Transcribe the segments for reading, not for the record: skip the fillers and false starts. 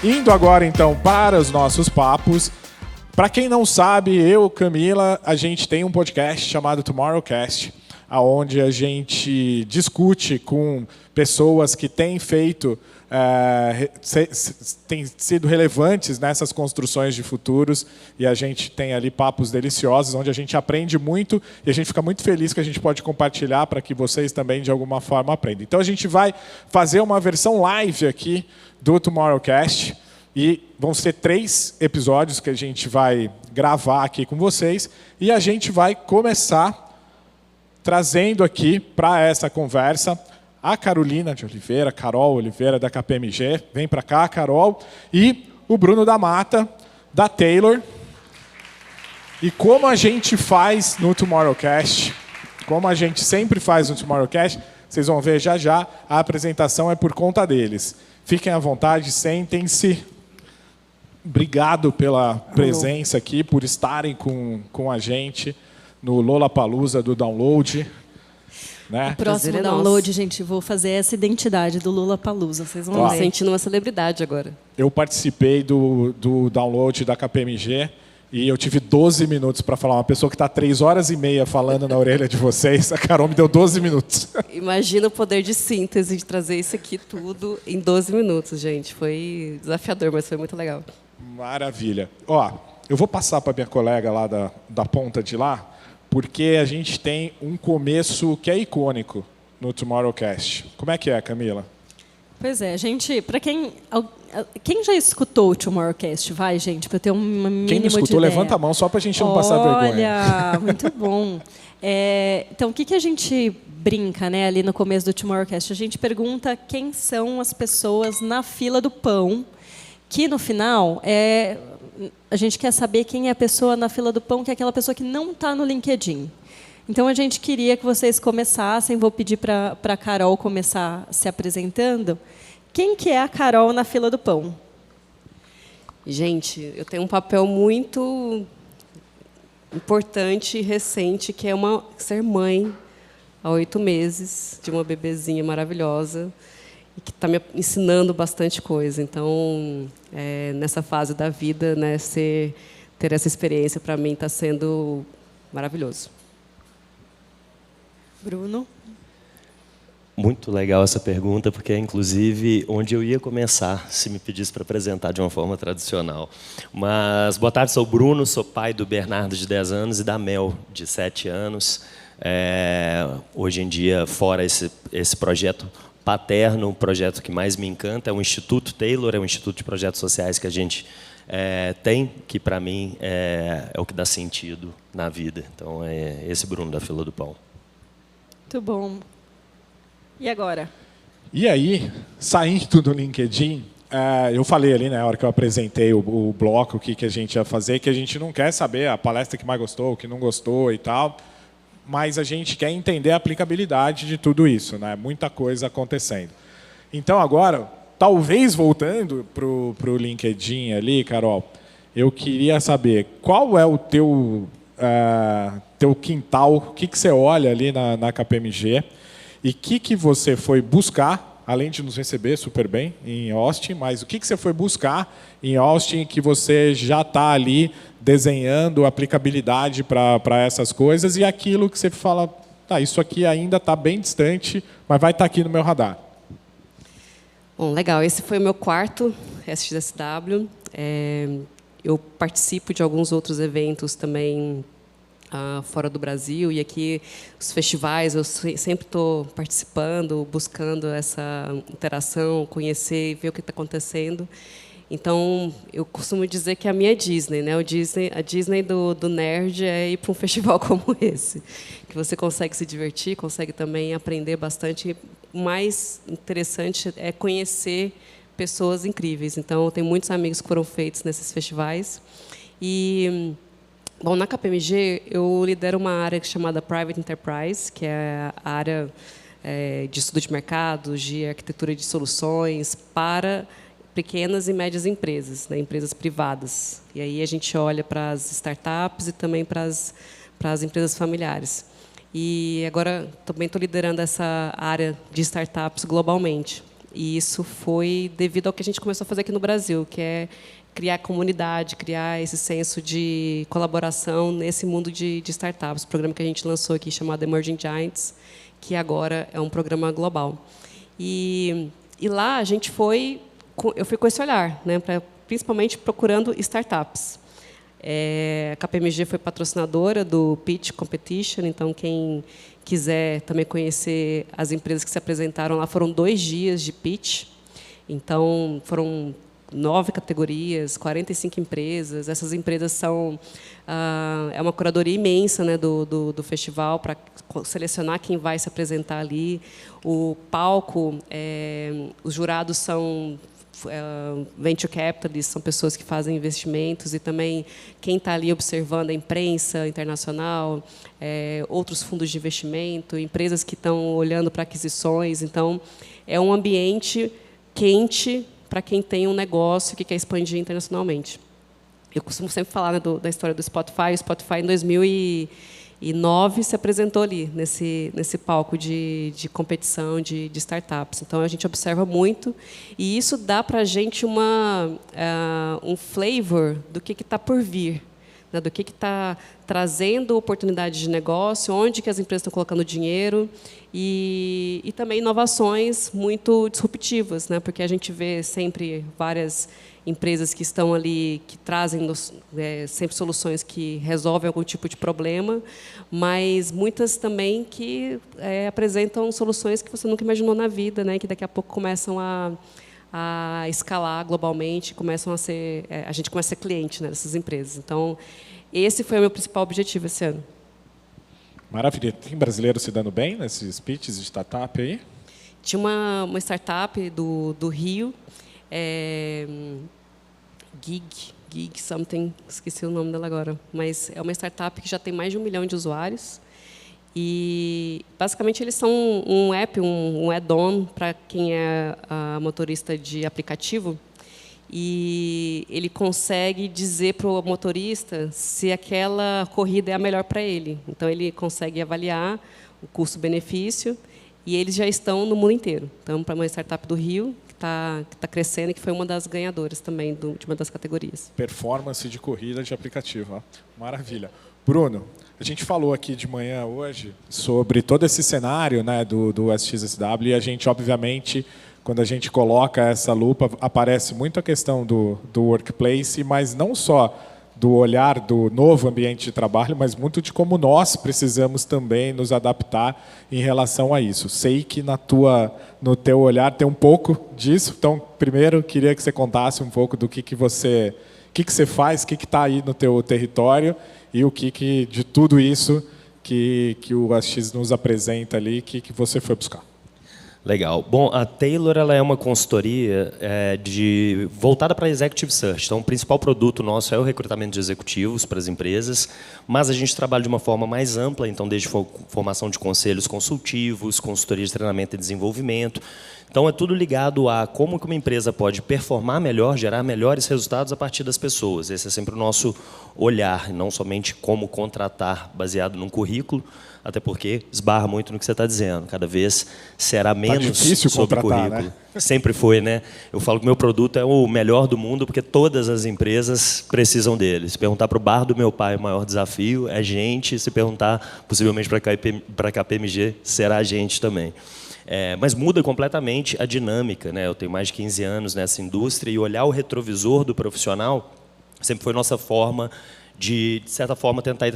Indo agora, então, para os nossos papos. Para quem não sabe, eu, Camila, a gente tem um podcast chamado Tomorrowcast, onde a gente discute com pessoas que têm feito, têm sido relevantes nessas construções de futuros, e a gente tem ali papos deliciosos, onde a gente aprende muito, e a gente fica muito feliz que a gente pode compartilhar para que vocês também, de alguma forma, aprendam. Então, a gente vai fazer uma versão live aqui do Tomorrowcast, e vão ser 3 episódios que a gente vai gravar aqui com vocês, e a gente vai começar trazendo aqui para essa conversa a Carolina de Oliveira, Carol Oliveira, da KPMG. Vem para cá, Carol. E o Bruno da Mata, da Taylor. E como a gente faz no Tomorrowcast, como a gente sempre faz no Tomorrowcast, vocês vão ver já já, a apresentação é por conta deles. Fiquem à vontade, sentem-se. Obrigado pela presença aqui, por estarem com a gente no Lollapalooza do Download. Né? O próximo download, gente, vou fazer essa identidade do Lollapalooza. Vocês vão ver. Sentindo uma celebridade agora. Eu participei do download da KPMG e eu tive 12 minutos para falar. Uma pessoa que está 3 horas e meia falando na orelha de vocês, a Carol me deu 12 minutos. Imagina o poder de síntese de trazer isso aqui tudo em 12 minutos, gente. Foi desafiador, mas foi muito legal. Maravilha. Ó, eu vou passar para minha colega lá da ponta de lá, porque a gente tem um começo que é icônico no Tomorrowcast. Como é que é, Camila? Pois é, gente, para quem já escutou o Tomorrowcast, vai, gente, para ter uma mínima Quem não escutou, levanta a mão só para a gente não passar vergonha. Olha, muito bom. Então, o que a gente brinca, né, ali no começo do Tomorrowcast? A gente pergunta quem são as pessoas na fila do pão, que no final a gente quer saber quem é a pessoa na fila do pão, que é aquela pessoa que não está no LinkedIn. Então, a gente queria que vocês começassem, vou pedir para a Carol começar se apresentando. Quem que é a Carol na fila do pão? Gente, eu tenho um papel muito importante e recente, que é ser mãe há 8 meses de uma bebezinha maravilhosa, e que está me ensinando bastante coisa. Então, nessa fase da vida, né, ter essa experiência, para mim, está sendo maravilhoso. Bruno? Muito legal essa pergunta, porque é, inclusive, onde eu ia começar, se me pedisse para apresentar de uma forma tradicional. Mas, boa tarde, sou o Bruno, sou pai do Bernardo, de 10 anos, e da Mel, de 7 anos. Hoje em dia, fora esse projeto paterno, o projeto que mais me encanta é o Instituto Taylor, é um instituto de projetos sociais que a gente tem, que para mim é o que dá sentido na vida. Então, é esse Bruno da fila do pão. Muito bom. E agora? E aí, saindo do LinkedIn, eu falei ali, na hora que eu apresentei o bloco, o que a gente ia fazer, que a gente não quer saber a palestra que mais gostou, o que não gostou e tal, mas a gente quer entender a aplicabilidade de tudo isso, né? Muita coisa acontecendo. Então, agora, talvez voltando para o LinkedIn ali, Carol, eu queria saber qual é o teu quintal, o que você olha ali na KPMG e o que você foi buscar, além de nos receber super bem em Austin, mas o que você foi buscar em Austin que você já está ali desenhando aplicabilidade para essas coisas e aquilo que você fala, tá, isso aqui ainda está bem distante, mas vai estar aqui no meu radar. Bom, legal. Esse foi o meu 4º SXSW. Eu participo de alguns outros eventos também fora do Brasil, e aqui os festivais eu sempre estou participando, buscando essa interação, conhecer, ver o que está acontecendo. Então, eu costumo dizer que a minha Disney, né? A Disney do nerd é ir para um festival como esse, que você consegue se divertir, consegue também aprender bastante. O mais interessante é conhecer pessoas incríveis. Então, eu tenho muitos amigos que foram feitos nesses festivais. E, bom, na KPMG, eu lidero uma área chamada Private Enterprise, que é a área de estudo de mercados, de arquitetura de soluções para pequenas e médias empresas, né, empresas privadas. E aí a gente olha para as startups e também para as empresas familiares. E agora também estou liderando essa área de startups globalmente. E isso foi devido ao que a gente começou a fazer aqui no Brasil, que é criar comunidade, criar esse senso de colaboração nesse mundo de startups. O programa que a gente lançou aqui, chamado Emerging Giants, que agora é um programa global. E lá a gente eu fui com esse olhar, né, principalmente procurando startups. A KPMG foi patrocinadora do Pitch Competition, então quem quiser também conhecer as empresas que se apresentaram lá, foram 2 dias de pitch. Então, foram 9 categorias, 45 empresas. Essas empresas são é uma curadoria imensa, né, do festival para selecionar quem vai se apresentar ali. O palco, os jurados são venture capitalists, são pessoas que fazem investimentos, e também quem está ali observando a imprensa internacional, outros fundos de investimento, empresas que estão olhando para aquisições. Então, é um ambiente quente para quem tem um negócio que quer expandir internacionalmente. Eu costumo sempre falar, né, da história do Spotify. O Spotify, em 2009, se apresentou ali, nesse palco de competição de startups. Então, a gente observa muito, e isso dá para a gente um flavor do que está por vir, né, do que está trazendo oportunidades de negócio, onde que as empresas estão colocando dinheiro, e também inovações muito disruptivas, né, porque a gente vê sempre várias empresas que estão ali, que trazem sempre soluções que resolvem algum tipo de problema, mas muitas também que apresentam soluções que você nunca imaginou na vida, né, que daqui a pouco começam a escalar globalmente, a gente começa a ser cliente, né, dessas empresas. Então, esse foi o meu principal objetivo esse ano. Maravilha. Tem brasileiro se dando bem nesses pitches de startup aí? Tinha uma startup do Rio, Gig something, esqueci o nome dela agora, mas é uma startup que já tem mais de 1 milhão de usuários. E, basicamente, eles são um app, um add-on para quem é motorista de aplicativo. E ele consegue dizer para o motorista se aquela corrida é a melhor para ele. Então, ele consegue avaliar o custo-benefício, e eles já estão no mundo inteiro. Então, para uma startup do Rio, que está crescendo, e que foi uma das ganhadoras também de uma das categorias. Performance de corrida de aplicativo. Ó. Maravilha. Bruno, a gente falou aqui de manhã hoje sobre todo esse cenário, né, do SXSW, e a gente, obviamente, quando a gente coloca essa lupa, aparece muito a questão do workplace, mas não só do olhar do novo ambiente de trabalho, mas muito de como nós precisamos também nos adaptar em relação a isso. Sei que no teu olhar tem um pouco disso, então, primeiro, queria que você contasse um pouco do que você faz, o que está aí no teu território, e o que de tudo isso que o AX nos apresenta ali, que você foi buscar. Legal. Bom, a Taylor, ela é uma consultoria voltada para Executive Search. Então, o principal produto nosso é o recrutamento de executivos para as empresas, mas a gente trabalha de uma forma mais ampla, então, desde formação de conselhos consultivos, consultoria de treinamento e desenvolvimento. Então, é tudo ligado a como que uma empresa pode performar melhor, gerar melhores resultados a partir das pessoas. Esse é sempre o nosso olhar, não somente como contratar baseado num currículo, até porque esbarra muito no que você está dizendo. Cada vez será menos sobre currículo. Né? Sempre foi, né? Eu falo que o meu produto é o melhor do mundo porque todas as empresas precisam dele. Se perguntar para o bar do meu pai, o maior desafio é gente. Se perguntar, possivelmente, para a KPMG, será a gente também. Mas muda completamente a dinâmica, né? Eu tenho mais de 15 anos nessa indústria, e olhar o retrovisor do profissional sempre foi nossa forma de certa forma, tentar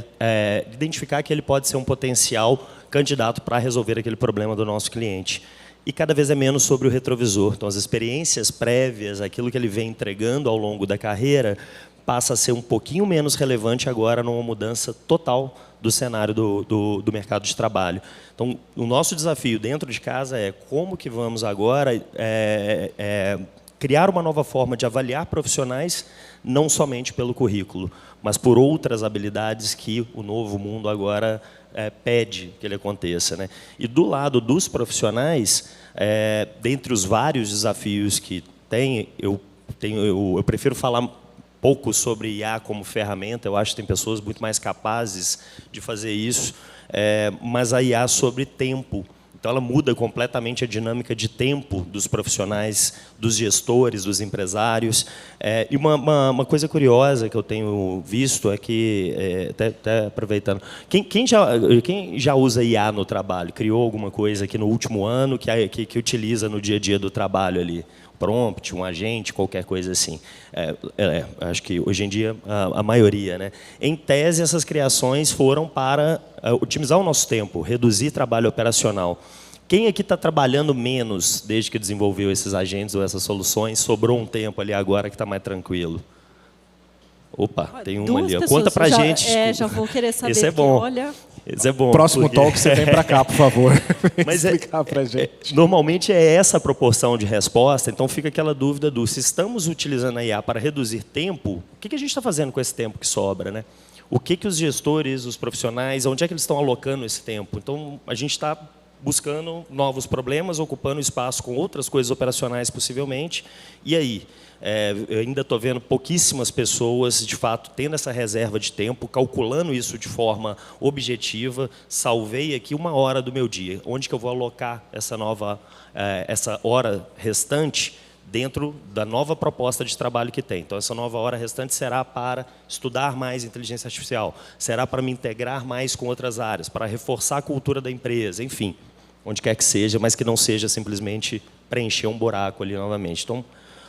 identificar que ele pode ser um potencial candidato para resolver aquele problema do nosso cliente. E cada vez é menos sobre o retrovisor. Então, as experiências prévias, aquilo que ele vem entregando ao longo da carreira, passa a ser um pouquinho menos relevante agora numa mudança total do cenário do mercado de trabalho. Então, o nosso desafio dentro de casa é como que vamos agora criar uma nova forma de avaliar profissionais, não somente pelo currículo, mas por outras habilidades que o novo mundo agora pede que ele aconteça, né? E do lado dos profissionais, dentre os vários desafios que tem, eu prefiro falar pouco sobre IA como ferramenta. Eu acho que tem pessoas muito mais capazes de fazer isso, mas a IA sobre tempo. Então, ela muda completamente a dinâmica de tempo dos profissionais, dos gestores, dos empresários. E uma coisa curiosa que eu tenho visto é que, até aproveitando, quem já usa IA no trabalho? Criou alguma coisa aqui no último ano que utiliza no dia a dia do trabalho ali? Prompt, um agente, qualquer coisa assim. Acho que hoje em dia a maioria, né? Em tese, essas criações foram para otimizar o nosso tempo, reduzir trabalho operacional. Quem aqui está trabalhando menos desde que desenvolveu esses agentes ou essas soluções? Sobrou um tempo ali agora que está mais tranquilo? Opa, tem uma ali. Conta para a gente. Já vou querer saber. Esse é bom. Olha... Esse é bom. Próximo talk você vem para cá, por favor. Mas explicar para a gente. Normalmente é essa proporção de resposta, então fica aquela dúvida se estamos utilizando a IA para reduzir tempo, o que a gente está fazendo com esse tempo que sobra, né? O que os gestores, os profissionais, onde é que eles estão alocando esse tempo? Então, a gente está buscando novos problemas, ocupando espaço com outras coisas operacionais, possivelmente. E aí? Eu ainda estou vendo pouquíssimas pessoas, de fato, tendo essa reserva de tempo, calculando isso de forma objetiva. Salvei aqui 1 hora do meu dia. Onde que eu vou alocar essa hora restante dentro da nova proposta de trabalho que tem? Então, essa nova hora restante será para estudar mais inteligência artificial, será para me integrar mais com outras áreas, para reforçar a cultura da empresa, enfim, onde quer que seja, mas que não seja simplesmente preencher um buraco ali novamente. Então,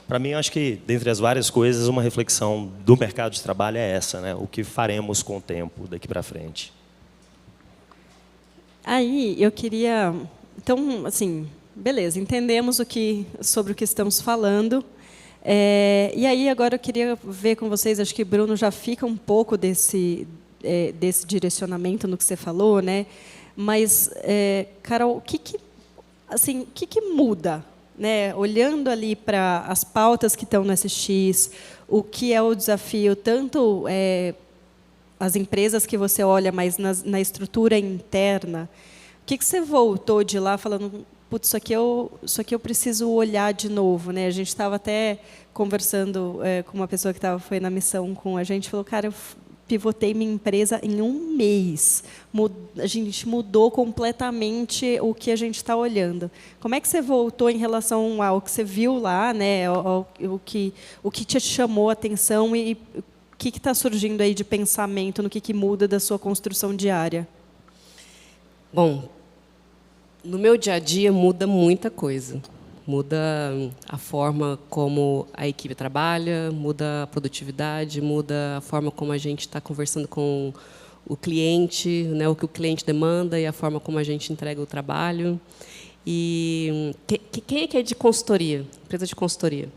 para mim, eu acho que, dentre as várias coisas, uma reflexão do mercado de trabalho é essa, né? O que faremos com o tempo daqui para frente. Aí, eu queria... Então, assim, beleza, entendemos sobre o que estamos falando. E aí, agora, eu queria ver com vocês, acho que Bruno já fica um pouco desse direcionamento no que você falou, né? Mas, Carol, o que muda? Né, olhando ali para as pautas que estão no SX, o que é o desafio, tanto as empresas que você olha, mas na estrutura interna, o que você voltou de lá falando, putz, isso aqui eu preciso olhar de novo, né? A gente estava até conversando com uma pessoa que foi na missão com a gente, falou, cara, eu pivotei minha empresa em 1 mês. A gente mudou completamente o que a gente está olhando. Como é que você voltou em relação ao que você viu lá, né? O que te chamou a atenção e o que está surgindo aí de pensamento no que muda da sua construção diária? Bom, no meu dia a dia muda muita coisa. Muda a forma como a equipe trabalha, muda a produtividade, muda a forma como a gente está conversando com o cliente, né, o que o cliente demanda e a forma como a gente entrega o trabalho. E quem é que é de consultoria? Empresa de consultoria.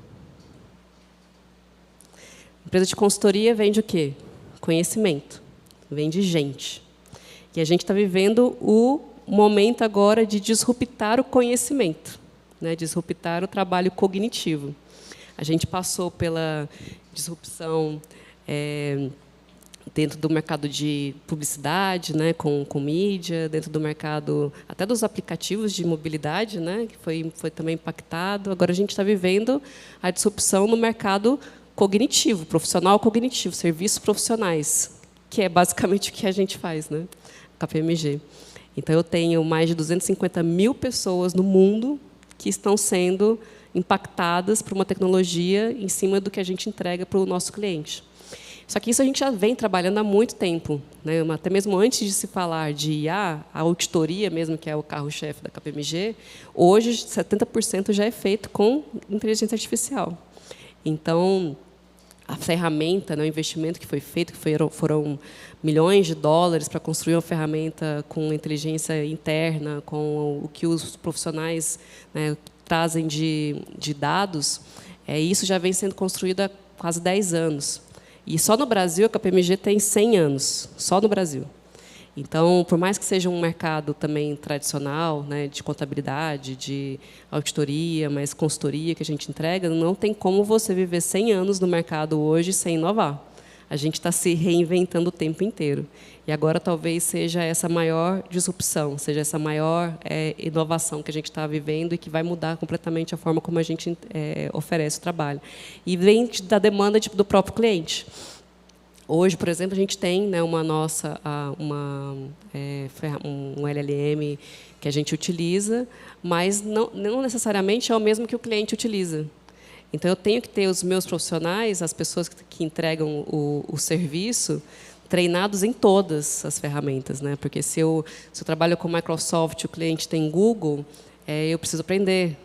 Empresa de consultoria vende o quê? Conhecimento. Vende gente. E a gente está vivendo o momento agora de disruptar o conhecimento. Né, disruptar o trabalho cognitivo. A gente passou pela disrupção dentro do mercado de publicidade, né, com mídia, dentro do mercado até dos aplicativos de mobilidade, né, que foi também impactado. Agora a gente está vivendo a disrupção no mercado cognitivo, profissional cognitivo, serviços profissionais, que é basicamente o que a gente faz, né, KPMG. Então, eu tenho mais de 250 mil pessoas no mundo que estão sendo impactadas por uma tecnologia em cima do que a gente entrega para o nosso cliente. Só que isso a gente já vem trabalhando há muito tempo, né? Até mesmo antes de se falar de IA, a auditoria mesmo, que é o carro-chefe da KPMG, hoje 70% já é feito com inteligência artificial. Então, a ferramenta, né, o investimento que foi feito, que foram milhões de dólares para construir uma ferramenta com inteligência interna, com o que os profissionais, né, trazem de dados, isso já vem sendo construído há quase 10 anos. E só no Brasil, a KPMG tem 100 anos, só no Brasil. Então, por mais que seja um mercado também tradicional, né, de contabilidade, de auditoria, mas consultoria que a gente entrega, não tem como você viver 100 anos no mercado hoje sem inovar. A gente está se reinventando o tempo inteiro. E agora talvez seja essa maior disrupção, seja essa maior inovação que a gente está vivendo e que vai mudar completamente a forma como a gente oferece o trabalho. E vem da demanda do próprio cliente. Hoje, por exemplo, a gente tem, né, um LLM que a gente utiliza, mas não necessariamente é o mesmo que o cliente utiliza. Então, eu tenho que ter os meus profissionais, as pessoas que entregam o serviço, treinados em todas as ferramentas, né? Porque se eu trabalho com Microsoft, o cliente tem Google, eu preciso aprender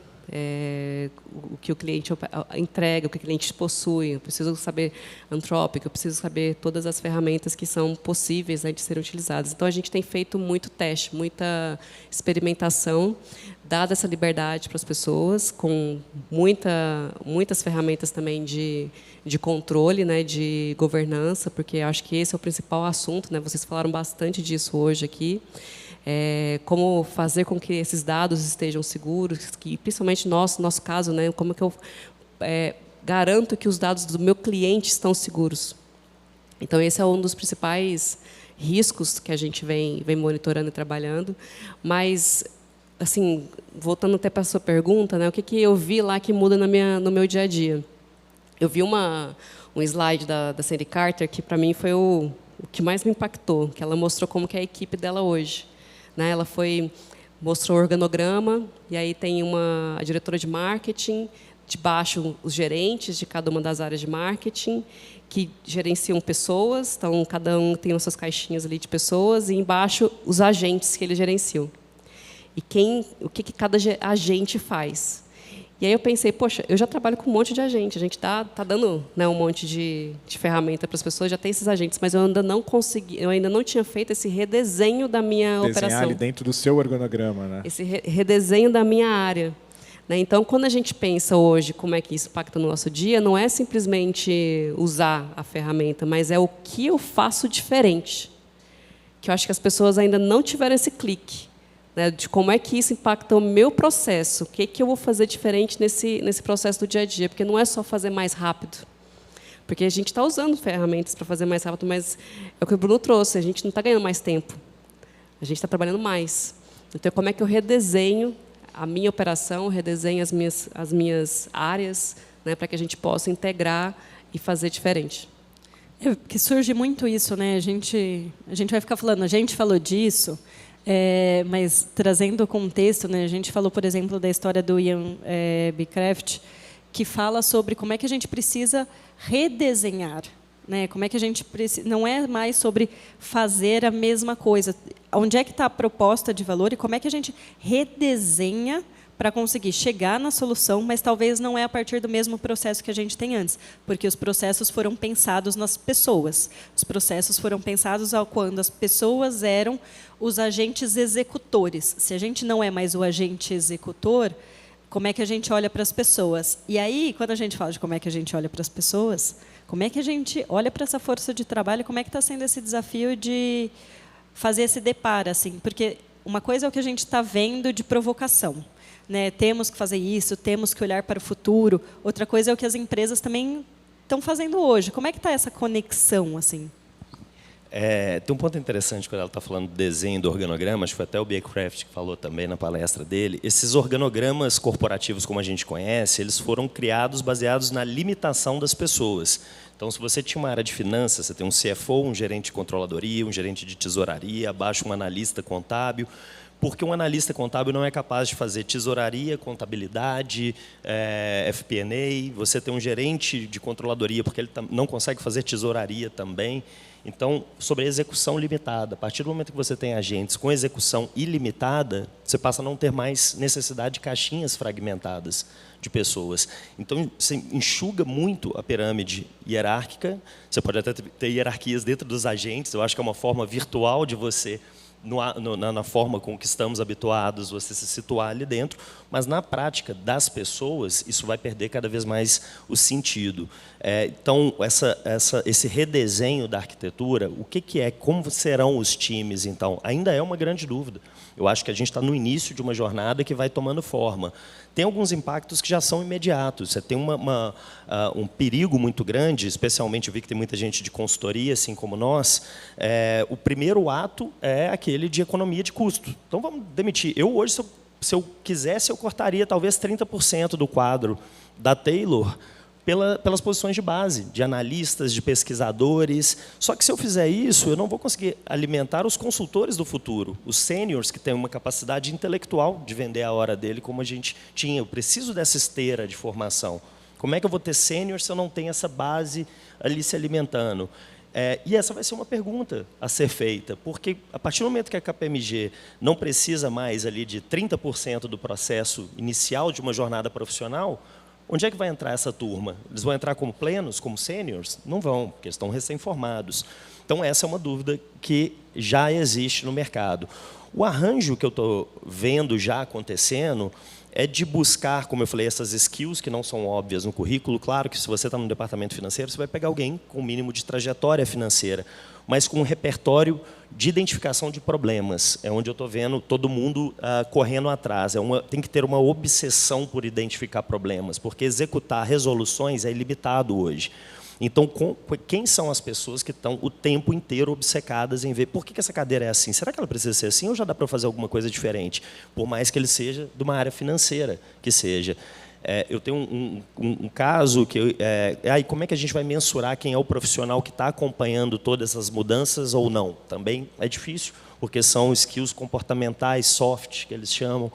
o que o cliente entrega, o que o cliente possui. Eu preciso saber Anthropic, eu preciso saber todas as ferramentas que são possíveis, né, de serem utilizadas. Então, a gente tem feito muito teste, experimentação, dada essa liberdade para as pessoas, com muitas ferramentas também de controle, né, de governança, porque acho que esse é o principal assunto, né? Vocês falaram bastante disso hoje aqui. Como fazer com que esses dados estejam seguros, que principalmente no nosso caso, né, como que eu garanto que os dados do meu cliente estão seguros. Então, esse é um dos principais riscos que a gente vem monitorando e trabalhando. Mas, assim, voltando até para a sua pergunta, né, o que eu vi lá que muda no meu dia a dia? Eu vi um slide da Sandy Carter que, para mim, foi o que mais me impactou, que ela mostrou como que é a equipe dela hoje. Né? Ela mostrou o organograma, e aí tem a diretora de marketing, debaixo os gerentes de cada uma das áreas de marketing, que gerenciam pessoas, então cada um tem as suas caixinhas ali de pessoas, e embaixo os agentes que eles gerenciam. E o que cada agente faz. E aí eu pensei, poxa, eu já trabalho com um monte de agente, a gente tá dando, né, um monte de ferramenta para as pessoas, já tem esses agentes, mas eu ainda não tinha feito esse redesenho da minha operação. Desenhar ali dentro do seu organograma, né? Esse redesenho da minha área. Né? Então, quando a gente pensa hoje como é que isso impacta no nosso dia, não é simplesmente usar a ferramenta, mas é o que eu faço diferente. Que eu acho que as pessoas ainda não tiveram esse clique. Né, de como é que isso impacta o meu processo, o que eu vou fazer diferente nesse processo do dia a dia, porque não é só fazer mais rápido, porque a gente está usando ferramentas para fazer mais rápido, mas é o que o Bruno trouxe, a gente não está ganhando mais tempo, a gente está trabalhando mais. Então, como é que eu redesenho a minha operação, redesenho as minhas áreas, né, para que a gente possa integrar e fazer diferente. Que surge muito isso, né? A gente vai ficar falando, a gente falou disso. Mas trazendo o contexto, né, a gente falou, por exemplo, da história do Ian Beecraft, que fala sobre como é que a gente precisa redesenhar, né, como é que a gente não é mais sobre fazer a mesma coisa, onde é que está a proposta de valor e como é que a gente redesenha para conseguir chegar na solução, mas talvez não é a partir do mesmo processo que a gente tem antes, porque os processos foram pensados nas pessoas. Os processos foram pensados quando as pessoas eram os agentes executores. Se a gente não é mais o agente executor, como é que a gente olha para as pessoas? E aí, quando a gente fala de como é que a gente olha para as pessoas, como é que a gente olha para essa força de trabalho, como é que está sendo esse desafio de fazer esse deparo, assim? Porque uma coisa é o que a gente está vendo de provocação. Né, temos que fazer isso, temos que olhar para o futuro. Outra coisa é o que as empresas também estão fazendo hoje. Como é que está essa conexão, assim? Tem um ponto interessante quando ela está falando do desenho do organograma, acho que foi até o Beecraft que falou também na palestra dele. Esses organogramas corporativos, como a gente conhece, eles foram criados baseados na limitação das pessoas. Então, se você tinha uma área de finanças, você tem um CFO, um gerente de controladoria, um gerente de tesouraria, abaixo um analista contábil, porque um analista contábil não é capaz de fazer tesouraria, contabilidade, FP&A, você tem um gerente de controladoria, porque ele não consegue fazer tesouraria também. Então, sobre a execução limitada, a partir do momento que você tem agentes com execução ilimitada, você passa a não ter mais necessidade de caixinhas fragmentadas de pessoas. Então, você enxuga muito a pirâmide hierárquica, você pode até ter hierarquias dentro dos agentes, eu acho que é uma forma virtual de você, na forma com que estamos habituados, você se situar ali dentro, mas na prática das pessoas, isso vai perder cada vez mais o sentido. Então, esse redesenho da arquitetura, o que é, como serão os times, então, ainda é uma grande dúvida. Eu acho que a gente está no início de uma jornada que vai tomando forma. Tem alguns impactos que já são imediatos. Você tem um perigo muito grande, especialmente eu vi que tem muita gente de consultoria, assim como nós. O primeiro ato é aquele de economia de custo. Então, vamos demitir. Eu hoje, se eu quisesse, eu cortaria talvez 30% do quadro da Taylor pelas posições de base, de analistas, de pesquisadores. Só que se eu fizer isso, eu não vou conseguir alimentar os consultores do futuro, os sêniors que têm uma capacidade intelectual de vender a hora dele como a gente tinha. Eu preciso dessa esteira de formação. Como é que eu vou ter sênior se eu não tenho essa base ali se alimentando? E essa vai ser uma pergunta a ser feita, porque a partir do momento que a KPMG não precisa mais ali de 30% do processo inicial de uma jornada profissional, onde é que vai entrar essa turma? Eles vão entrar como plenos, como sêniors? Não vão, porque eles estão recém-formados. Então, essa é uma dúvida que já existe no mercado. O arranjo que eu estou vendo já acontecendo é de buscar, como eu falei, essas skills que não são óbvias no currículo. Claro que se você está no departamento financeiro, você vai pegar alguém com o mínimo de trajetória financeira, mas com um repertório de identificação de problemas. É onde eu estou vendo todo mundo correndo atrás. Tem que ter uma obsessão por identificar problemas, porque executar resoluções é ilimitado hoje. Então, quem são as pessoas que estão o tempo inteiro obcecadas em ver por que essa cadeira é assim? Será que ela precisa ser assim ou já dá para eu fazer alguma coisa diferente? Por mais que ele seja de uma área financeira que seja. Eu tenho um caso que... aí como é que a gente vai mensurar quem é o profissional que está acompanhando todas essas mudanças ou não? Também é difícil, porque são skills comportamentais, soft, que eles chamam.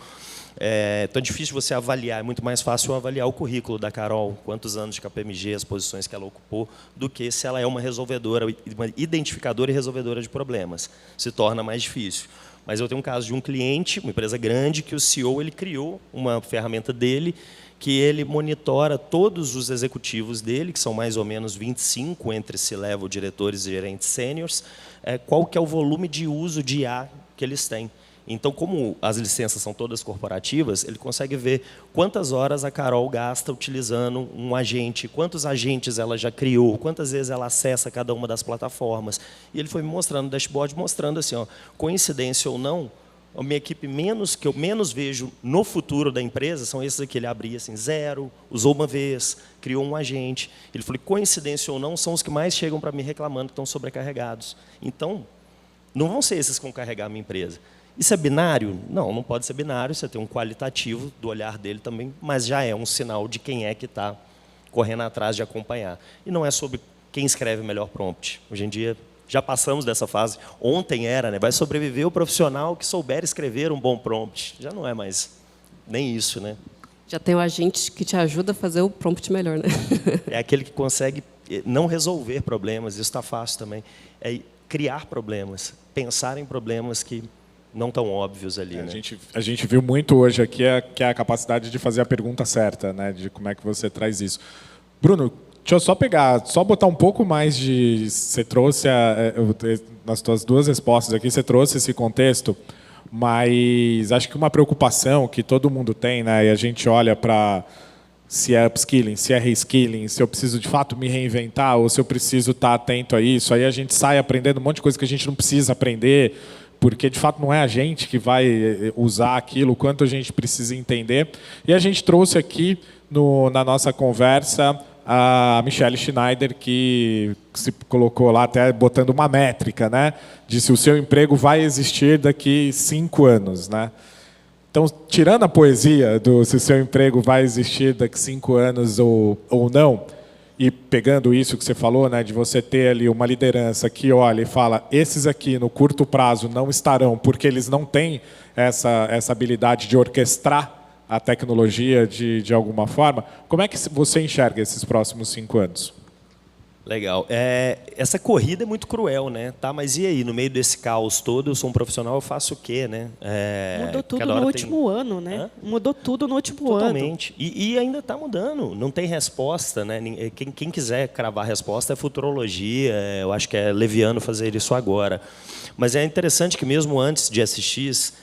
Então é difícil você avaliar, é muito mais fácil avaliar o currículo da Carol, quantos anos de KPMG, as posições que ela ocupou, do que se ela é uma resolvedora, uma identificadora e resolvedora de problemas. Se torna mais difícil. Mas eu tenho um caso de um cliente, uma empresa grande, que o CEO ele criou uma ferramenta dele que ele monitora todos os executivos dele, que são mais ou menos 25 entre C-level, diretores e gerentes sêniors, qual que é o volume de uso de IA que eles têm. Então, como as licenças são todas corporativas, ele consegue ver quantas horas a Carol gasta utilizando um agente, quantos agentes ela já criou, quantas vezes ela acessa cada uma das plataformas. E ele foi me mostrando no dashboard, mostrando assim, ó, coincidência ou não, a minha equipe que eu menos vejo no futuro da empresa são esses aqui. Ele abria assim, 0, usou uma vez, criou um agente. Ele falou, coincidência ou não, são os que mais chegam para mim reclamando que estão sobrecarregados. Então, não vão ser esses que vão carregar a minha empresa. Isso é binário? Não, não pode ser binário, você tem um qualitativo do olhar dele também, mas já é um sinal de quem é que está correndo atrás de acompanhar. E não é sobre quem escreve o melhor prompt. Hoje em dia, já passamos dessa fase. Ontem era, né? Vai sobreviver o profissional que souber escrever um bom prompt. Já não é mais nem isso, né? Já tem o agente que te ajuda a fazer o prompt melhor, né? É aquele que consegue não resolver problemas, isso está fácil também. É criar problemas, pensar em problemas que não tão óbvios ali. Né? A gente viu muito hoje aqui que é a capacidade de fazer a pergunta certa, né? De como é que você traz isso. Bruno, deixa eu só botar um pouco mais de... Você trouxe, nas suas duas respostas aqui, você trouxe esse contexto, mas acho que uma preocupação que todo mundo tem, né? E a gente olha para se é upskilling, se é reskilling, se eu preciso de fato me reinventar ou se eu preciso estar atento a isso. Aí a gente sai aprendendo um monte de coisa que a gente não precisa aprender, porque, de fato, não é a gente que vai usar aquilo, o quanto a gente precisa entender. E a gente trouxe aqui, na nossa conversa, a Michelle Schneider, que se colocou lá até botando uma métrica, né? Disse o seu emprego vai existir daqui 5 anos. Né? Então, tirando a poesia do se o seu emprego vai existir daqui 5 anos ou não, e pegando isso que você falou, né, de você ter ali uma liderança que olha e fala, esses aqui no curto prazo não estarão porque eles não têm essa habilidade de orquestrar a tecnologia de alguma forma. Como é que você enxerga esses próximos 5 anos? Legal. Essa corrida é muito cruel, né? Tá, mas e aí, no meio desse caos todo, eu sou um profissional, eu faço o quê, né? Mudou tudo no último ano, né? Hã? Mudou tudo no último ano. Totalmente. E ainda está mudando. Não tem resposta, né? Quem quiser cravar resposta é futurologia. Eu acho que é leviano fazer isso agora. Mas é interessante que mesmo antes de SX,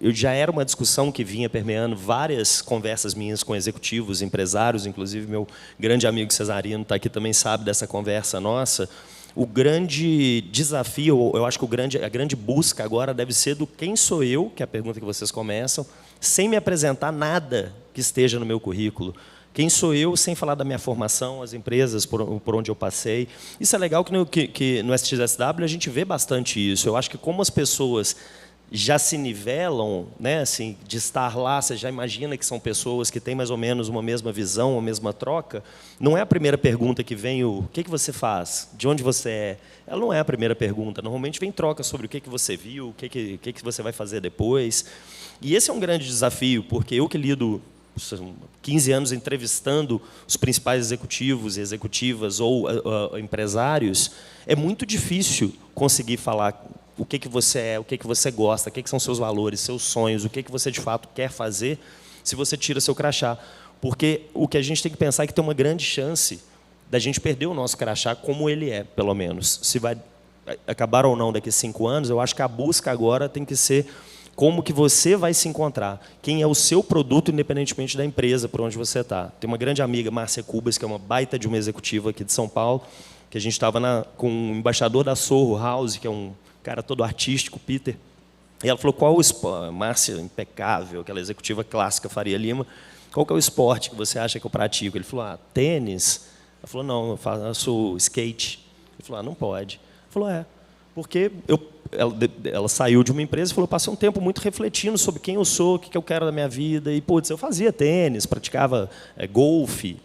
já era uma discussão que vinha permeando várias conversas minhas com executivos, empresários, inclusive meu grande amigo Cesarino está aqui também, sabe dessa conversa nossa. O grande desafio, eu acho que a grande busca agora deve ser do quem sou eu, que é a pergunta que vocês começam, sem me apresentar nada que esteja no meu currículo. Quem sou eu sem falar da minha formação, as empresas por onde eu passei. Isso é legal que no SXSW a gente vê bastante isso. Eu acho que como as pessoas já se nivelam, né, assim, de estar lá, você já imagina que são pessoas que têm mais ou menos uma mesma visão, uma mesma troca, não é a primeira pergunta que vem o que você faz, de onde você é. Ela não é a primeira pergunta, normalmente vem troca sobre o que você viu, o que você vai fazer depois. E esse é um grande desafio, porque eu que lido 15 anos entrevistando os principais executivos e executivas ou empresários, é muito difícil conseguir falar o que você é, o que você gosta, o que são seus valores, seus sonhos, o que você de fato quer fazer, se você tira seu crachá. Porque o que a gente tem que pensar é que tem uma grande chance da gente perder o nosso crachá como ele é, pelo menos. Se vai acabar ou não daqui a 5 anos, eu acho que a busca agora tem que ser como que você vai se encontrar, quem é o seu produto, independentemente da empresa por onde você está. Tem uma grande amiga, Márcia Cubas, que é uma baita de uma executiva aqui de São Paulo, que a gente estava com o embaixador da Sorro House, que é um cara todo artístico, Peter, e ela falou, qual o esporte? Márcia, impecável, aquela executiva clássica, Faria Lima, qual que é o esporte que você acha que eu pratico? Ele falou, tênis. Ela falou, não, eu faço skate. Ele falou, não pode. Ele falou, porque ela saiu de uma empresa e falou, passei um tempo muito refletindo sobre quem eu sou, o que eu quero da minha vida, e, putz, eu fazia tênis, praticava golfe.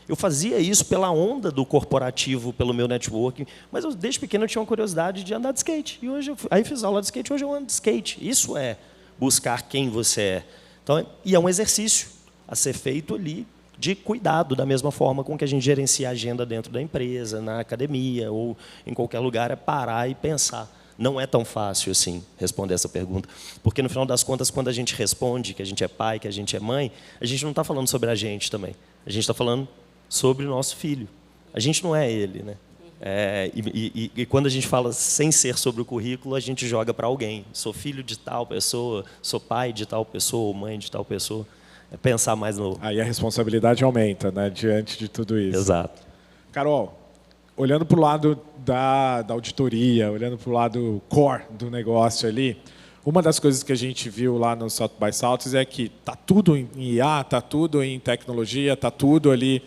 Eu fazia isso pela onda do corporativo, pelo meu networking, mas eu, desde pequeno eu tinha uma curiosidade de andar de skate. E hoje aí fiz aula de skate, hoje eu ando de skate. Isso é buscar quem você é. Então, e é um exercício a ser feito ali de cuidado, da mesma forma com que a gente gerencia a agenda dentro da empresa, na academia ou em qualquer lugar, é parar e pensar. Não é tão fácil assim responder essa pergunta, porque no final das contas, quando a gente responde que a gente é pai, que a gente é mãe, a gente não está falando sobre a gente também. A gente está falando sobre o nosso filho. A gente não é ele, né? E quando a gente fala sem ser sobre o currículo, a gente joga para alguém. Sou filho de tal pessoa, sou pai de tal pessoa, ou mãe de tal pessoa. É pensar mais no... Aí a responsabilidade aumenta, né, diante de tudo isso. Exato. Carol, olhando para o lado da auditoria, olhando para o lado core do negócio ali, uma das coisas que a gente viu lá no South by Southwest é que está tudo em IA, está tudo em tecnologia, está tudo ali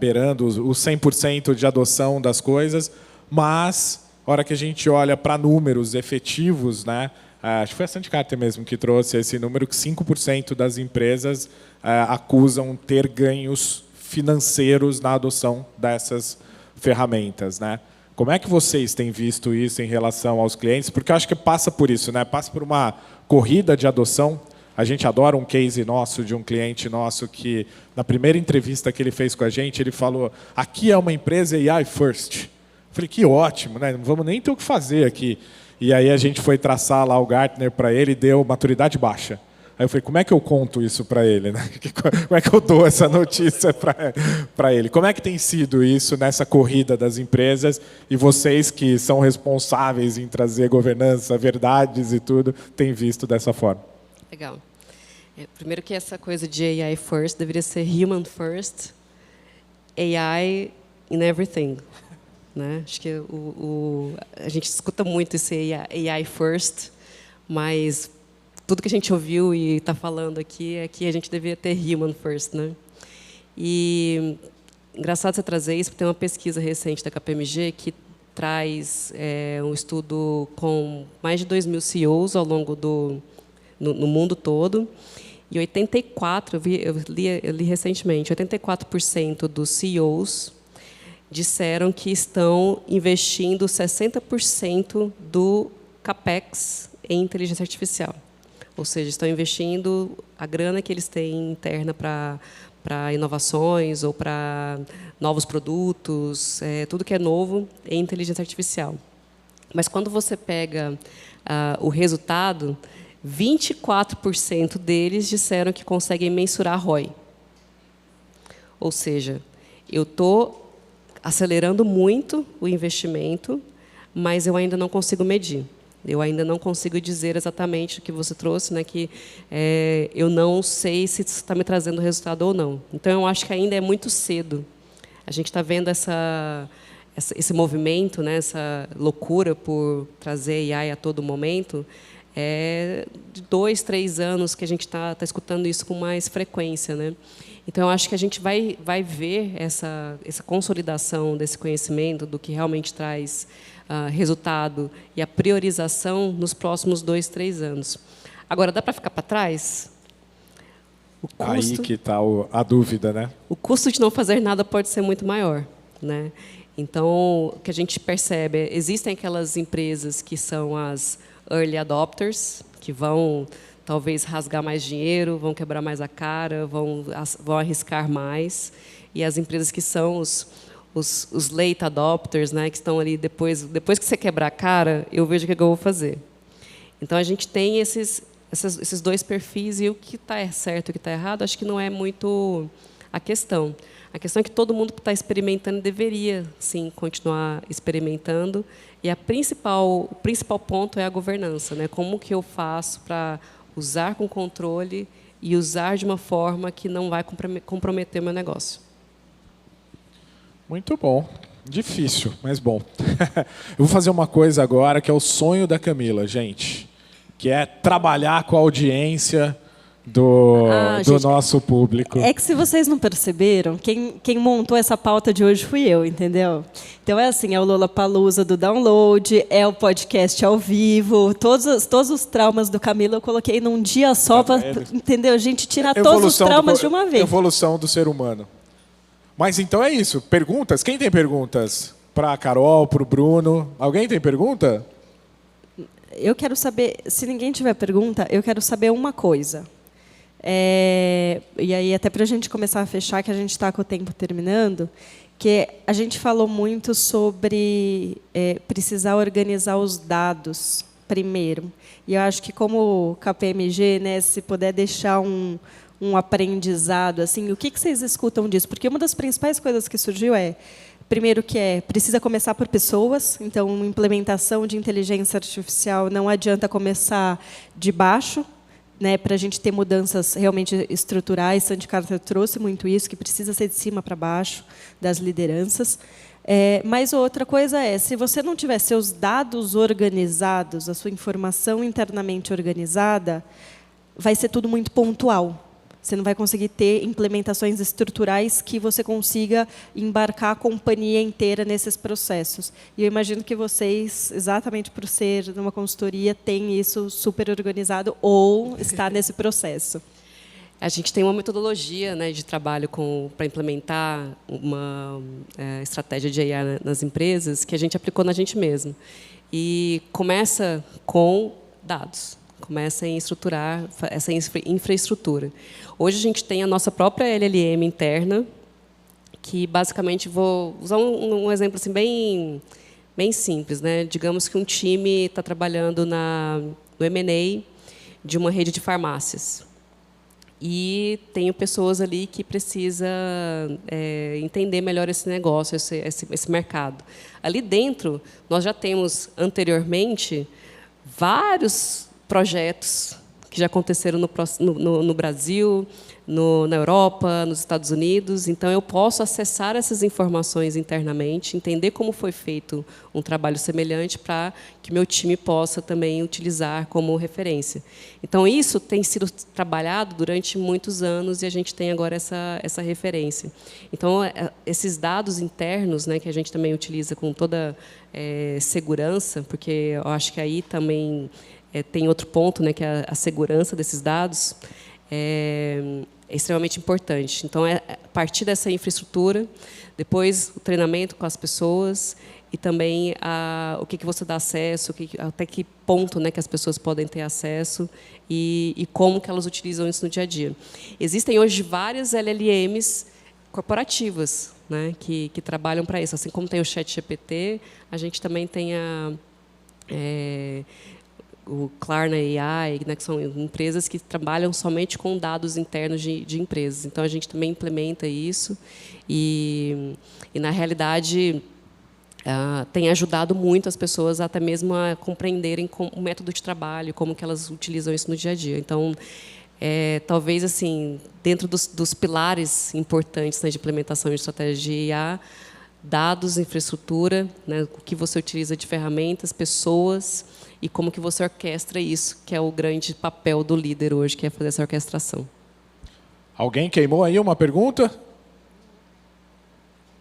beirando os 100% de adoção das coisas, mas, na hora que a gente olha para números efetivos, né, acho que foi a Sandy Carter mesmo que trouxe esse número, que 5% das empresas acusam ter ganhos financeiros na adoção dessas ferramentas, né? Como é que vocês têm visto isso em relação aos clientes? Porque eu acho que passa por isso, né? Passa por uma corrida de adoção. A gente adora um case nosso, de um cliente nosso, que na primeira entrevista que ele fez com a gente, ele falou, aqui é uma empresa AI first. Eu falei, que ótimo, né? Não vamos nem ter o que fazer aqui. E aí a gente foi traçar lá o Gartner para ele e deu maturidade baixa. Aí eu falei, como é que eu conto isso para ele, né? Como é que eu dou essa notícia para ele? Como é que tem sido isso nessa corrida das empresas? E vocês que são responsáveis em trazer governança, verdades e tudo, têm visto dessa forma? Legal. Primeiro que essa coisa de AI first deveria ser human first, AI in everything. Né? Acho que a gente escuta muito esse AI first, mas tudo que a gente ouviu e está falando aqui é que a gente deveria ter human first, né? E engraçado você trazer isso, porque tem uma pesquisa recente da KPMG que traz um estudo com mais de 2.000 CEOs ao longo no mundo todo, e 84, eu li recentemente, 84% dos CEOs disseram que estão investindo 60% do CAPEX em inteligência artificial. Ou seja, estão investindo a grana que eles têm interna para inovações ou para novos produtos, tudo que é novo em inteligência artificial. Mas quando você pega o resultado, 24% deles disseram que conseguem mensurar ROI. Ou seja, eu estou acelerando muito o investimento, mas eu ainda não consigo medir. Eu ainda não consigo dizer exatamente o que você trouxe, né, que eu não sei se isso está me trazendo resultado ou não. Então, eu acho que ainda é muito cedo. A gente está vendo esse movimento, né, essa loucura por trazer AI a todo momento, de 2, 3 anos que a gente está escutando isso com mais frequência, né? Então, eu acho que a gente vai ver essa consolidação desse conhecimento, do que realmente traz resultado, e a priorização nos próximos 2, 3 anos. Agora, dá para ficar para trás? O custo, aí que está a dúvida, né? o custo de não fazer nada pode ser muito maior, né? Então, o que a gente percebe é, existem aquelas empresas que são as early adopters, que vão talvez rasgar mais dinheiro, vão quebrar mais a cara, vão arriscar mais, e as empresas que são os late adopters, né, que estão ali depois que você quebrar a cara, eu vejo o que eu vou fazer. Então, a gente tem esses 2 perfis, e o que está certo e o que está errado, acho que não é muito a questão. A questão é que todo mundo que está experimentando deveria, sim, continuar experimentando. E o principal ponto é a governança, né? Como que eu faço para usar com controle e usar de uma forma que não vai comprometer o meu negócio. Muito bom. Difícil, mas bom. Eu vou fazer uma coisa agora que é o sonho da Camila, gente, que é trabalhar com a audiência do gente, nosso público. É que, se vocês não perceberam, quem montou essa pauta de hoje fui eu, entendeu? Então é assim, é o Lollapalooza do download, é o podcast ao vivo, todos os traumas do Camilo eu coloquei num dia só, para, entendeu? A gente tirar todos os traumas de uma vez. Evolução do ser humano. Mas então é isso. Perguntas? Quem tem perguntas? Para a Carol, para o Bruno. Alguém tem pergunta? Eu quero saber, se ninguém tiver pergunta, eu quero saber uma coisa. E aí, até para a gente começar a fechar, que a gente está com o tempo terminando, que a gente falou muito sobre precisar organizar os dados primeiro. E eu acho que, como KPMG, né, se puder deixar um aprendizado, assim, o que vocês escutam disso? Porque uma das principais coisas que surgiu primeiro, que precisa começar por pessoas. Então, uma implementação de inteligência artificial não adianta começar de baixo, né, para a gente ter mudanças realmente estruturais. Sandy Carter trouxe muito isso, que precisa ser de cima para baixo, das lideranças. Mas outra coisa se você não tiver seus dados organizados, a sua informação internamente organizada, vai ser tudo muito pontual. Você não vai conseguir ter implementações estruturais que você consiga embarcar a companhia inteira nesses processos. E eu imagino que vocês, exatamente por ser numa consultoria, têm isso super organizado ou está nesse processo. A gente tem uma metodologia, né, de trabalho para implementar uma estratégia de AI nas empresas que a gente aplicou na gente mesmo. E começa com dados. Começa em estruturar essa infraestrutura. Hoje a gente tem a nossa própria LLM interna, que basicamente, vou usar um exemplo assim, bem simples, né? Digamos que um time está trabalhando no M&A de uma rede de farmácias. E tenho pessoas ali que precisam entender melhor esse negócio, esse mercado. Ali dentro, nós já temos, anteriormente, vários projetos que já aconteceram no Brasil, na Europa, nos Estados Unidos. Então, eu posso acessar essas informações internamente, entender como foi feito um trabalho semelhante para que meu time possa também utilizar como referência. Então, isso tem sido trabalhado durante muitos anos e a gente tem agora essa referência. Então, esses dados internos, né, que a gente também utiliza com toda segurança, porque eu acho que aí também tem outro ponto, né, que é a segurança desses dados, é extremamente importante. Então, a partir dessa infraestrutura, depois o treinamento com as pessoas e também o que você dá acesso, até que ponto, né, que as pessoas podem ter acesso e como que elas utilizam isso no dia a dia. Existem hoje várias LLMs corporativas, né, que trabalham para isso. Assim como tem o ChatGPT, a gente também tem o Klarna AI, né, que são empresas que trabalham somente com dados internos de empresas. Então, a gente também implementa isso e na realidade, tem ajudado muito as pessoas até mesmo a compreenderem o método de trabalho, como que elas utilizam isso no dia a dia. Então, talvez, assim, dentro dos pilares importantes, né, de implementação de estratégia de IA, dados, infraestrutura, né, o que você utiliza de ferramentas, pessoas e como que você orquestra isso, que é o grande papel do líder hoje, que é fazer essa orquestração. Alguém queimou aí uma pergunta?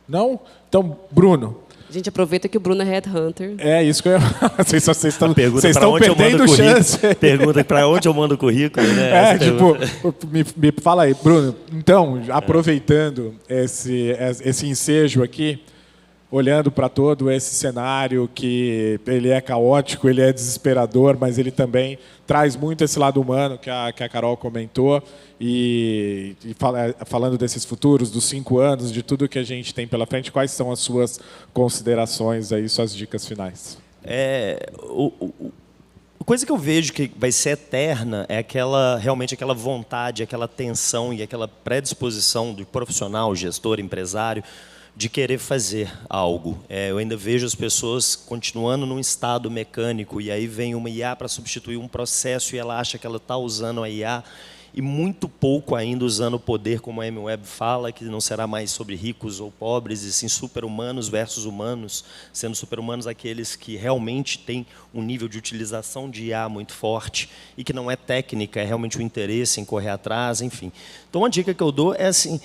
Não? Então, Bruno. A gente aproveita que o Bruno é headhunter. É isso que eu ia falar. Vocês estão Pergunta perdendo chance. Pergunta para onde eu mando o currículo, né? Me fala aí, Bruno. Então, aproveitando esse ensejo aqui, olhando para todo esse cenário que ele é caótico, ele é desesperador, mas ele também traz muito esse lado humano que a Carol comentou. Falando desses futuros, dos 5 anos, de tudo que a gente tem pela frente, quais são as suas considerações aí, suas dicas finais? A coisa que eu vejo que vai ser eterna é realmente aquela vontade, aquela tensão e aquela predisposição do profissional, gestor, empresário, de querer fazer algo. Eu ainda vejo as pessoas continuando num estado mecânico e aí vem uma IA para substituir um processo e ela acha que ela está usando a IA e muito pouco ainda usando o poder, como a Amy Webb fala, que não será mais sobre ricos ou pobres, e sim super-humanos versus humanos, sendo super-humanos aqueles que realmente têm um nível de utilização de IA muito forte e que não é técnica, é realmente o interesse em correr atrás, enfim. Então, uma dica que eu dou é assim: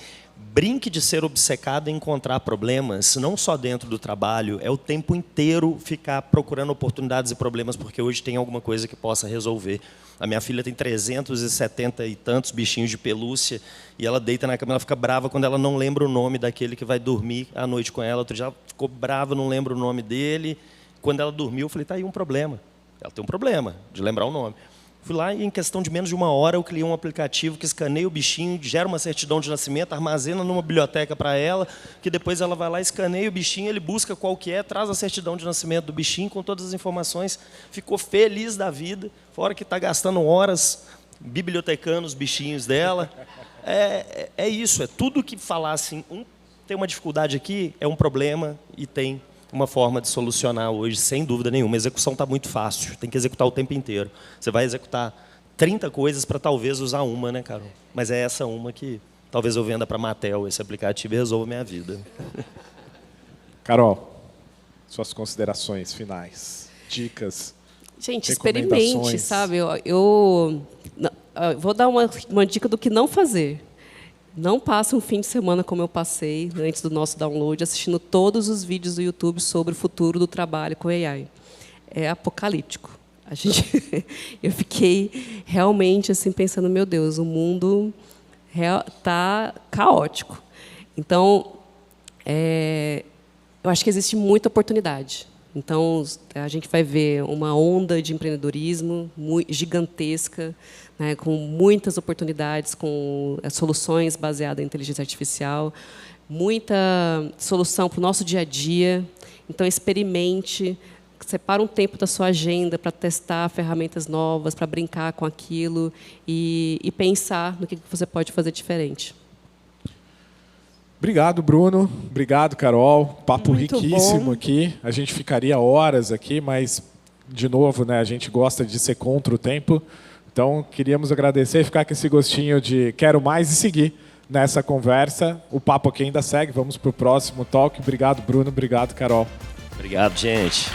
brinque de ser obcecado em encontrar problemas, não só dentro do trabalho, é o tempo inteiro ficar procurando oportunidades e problemas, porque hoje tem alguma coisa que possa resolver. A minha filha tem 370 e tantos bichinhos de pelúcia, e ela deita na cama, ela fica brava quando ela não lembra o nome daquele que vai dormir à noite com ela. Outro dia ela ficou brava, não lembra o nome dele. Quando ela dormiu, eu falei, tá aí um problema. Ela tem um problema de lembrar o nome. Fui lá e, em questão de menos de 1 hora, eu criei um aplicativo que escaneia o bichinho, gera uma certidão de nascimento, armazena numa biblioteca para ela, que depois ela vai lá, escaneia o bichinho, ele busca qual que é, traz a certidão de nascimento do bichinho com todas as informações, ficou feliz da vida, fora que está gastando horas bibliotecando os bichinhos dela. É isso, é tudo que falar assim, tem uma dificuldade aqui, é um problema e tem uma forma de solucionar hoje, sem dúvida nenhuma. A execução está muito fácil, tem que executar o tempo inteiro. Você vai executar 30 coisas para talvez usar uma, né, Carol? Mas é essa uma que talvez eu venda para a Mattel, esse aplicativo, e resolva a minha vida. Carol, suas considerações finais, dicas, gente, experimente, sabe? Eu vou dar uma dica do que não fazer. Não passe um fim de semana como eu passei, antes do nosso download, assistindo todos os vídeos do YouTube sobre o futuro do trabalho com AI. É apocalíptico. Eu fiquei realmente assim, pensando, meu Deus, o mundo está caótico. Então, eu acho que existe muita oportunidade. Então, a gente vai ver uma onda de empreendedorismo gigantesca, né, com muitas oportunidades, com soluções baseadas em inteligência artificial, muita solução para o nosso dia a dia. Então, experimente, separa um tempo da sua agenda para testar ferramentas novas, para brincar com aquilo e pensar no que você pode fazer diferente. Obrigado, Bruno. Obrigado, Carol. Papo muito riquíssimo bom. Aqui. A gente ficaria horas aqui, mas, de novo, né, a gente gosta de ser contra o tempo. Então, queríamos agradecer e ficar com esse gostinho de quero mais e seguir nessa conversa. O papo aqui ainda segue. Vamos para o próximo talk. Obrigado, Bruno. Obrigado, Carol. Obrigado, gente.